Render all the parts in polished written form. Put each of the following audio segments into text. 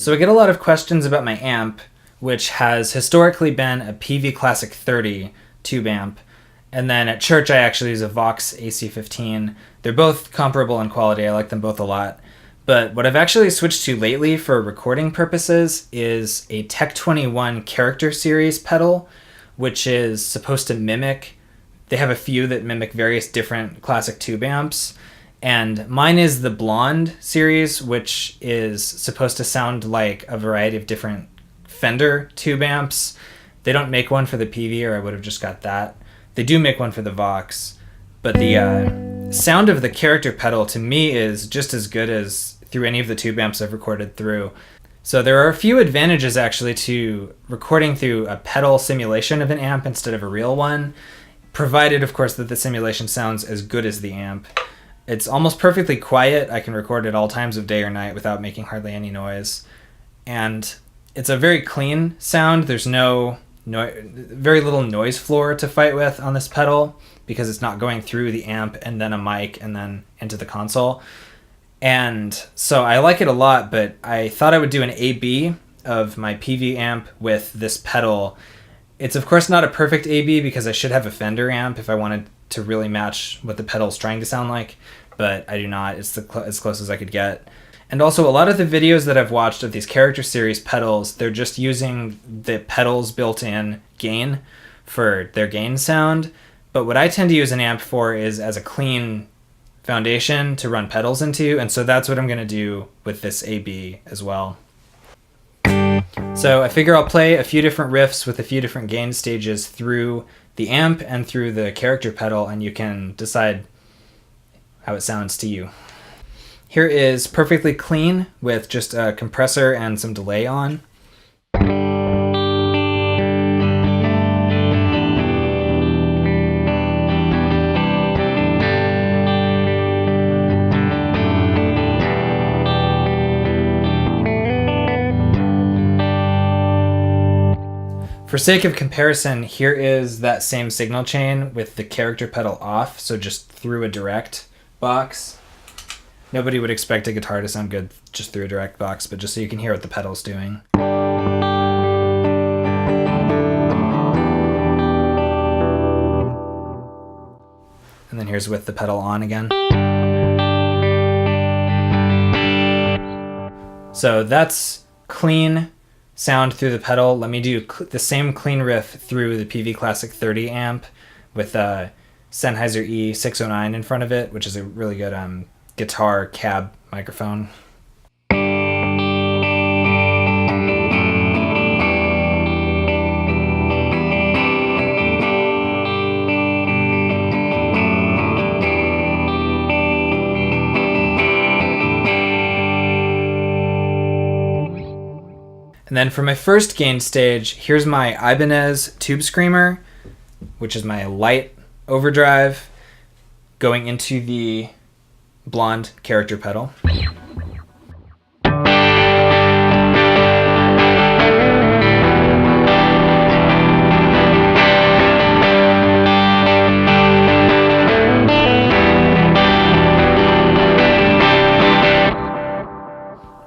So I get a lot of questions about my amp, which has historically been a Peavey Classic 30 tube amp. And then at church, I actually use a Vox AC15. They're both comparable in quality. I like them both a lot. But what I've actually switched to lately for recording purposes is a Tech 21 Character Series pedal, which is supposed to mimic. They have a few that mimic various different classic tube amps. And mine is the Blonde series, which is supposed to sound like a variety of different Fender tube amps. They don't make one for the Peavey, or I would have just got that. They do make one for the Vox, but the sound of the character pedal to me is just as good as through any of the tube amps I've recorded through. So there are a few advantages actually to recording through a pedal simulation of an amp instead of a real one, provided of course that the simulation sounds as good as the amp. It's almost perfectly quiet. I can record at all times of day or night without making hardly any noise. And it's a very clean sound. There's very little noise floor to fight with on this pedal because it's not going through the amp and then a mic and then into the console. And so I like it a lot, but I thought I would do an A-B of my Peavey amp with this pedal. It's of course not a perfect A-B because I should have a Fender amp if I wanted to really match what the pedal's trying to sound like, but I do not. It's as close as I could get. And also a lot of the videos that I've watched of these Character Series pedals, they're just using the pedal's built-in gain for their gain sound. But what I tend to use an amp for is as a clean foundation to run pedals into, and so that's what I'm going to do with this A-B as well. So I figure I'll play a few different riffs with a few different gain stages through the amp and through the character pedal, and you can decide how it sounds to you. Here is Perfectly Clean with just a compressor and some delay on. For sake of comparison, here is that same signal chain with the character pedal off, so just through a direct box. Nobody would expect a guitar to sound good just through a direct box, but just so you can hear what the pedal's doing. And then here's with the pedal on again. So that's clean sound through the pedal. Let me do the same clean riff through the Peavey Classic 30 amp with a Sennheiser E609 in front of it, which is a really good guitar cab microphone. And then for my first gain stage, here's my Ibanez Tube Screamer, which is my light overdrive, going into the Blonde character pedal.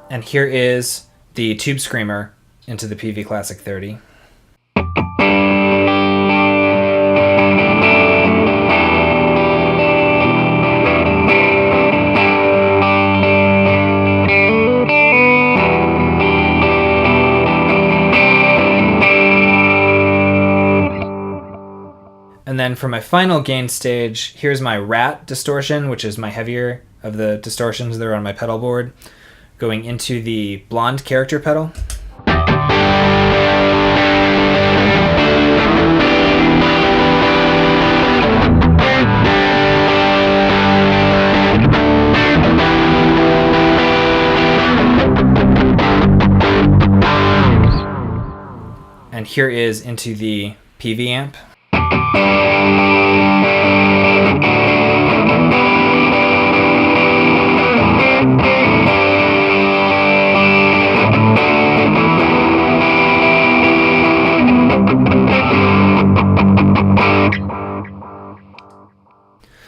And here is the Tube Screamer into the Peavey Classic 30. And then for my final gain stage, here's my Rat distortion, which is my heavier of the distortions that are on my pedal board, going into the Blonde character pedal. And here is into the Peavey amp.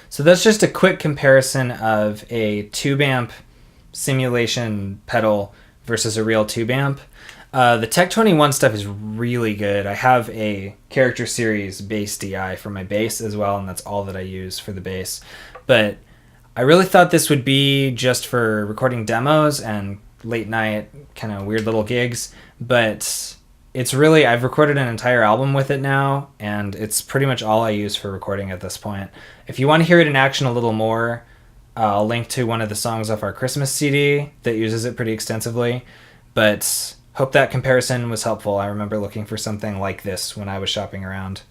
So that's just a quick comparison of a tube amp simulation pedal versus a real tube amp. The Tech 21 stuff is really good. I have a Character Series bass DI for my bass as well, and that's all that I use for the bass. But I really thought this would be just for recording demos and late night kind of weird little gigs, but it's really, I've recorded an entire album with it now, and it's pretty much all I use for recording at this point. If you want to hear it in action a little more, I'll link to one of the songs off our Christmas CD that uses it pretty extensively, but hope that comparison was helpful. I remember looking for something like this when I was shopping around.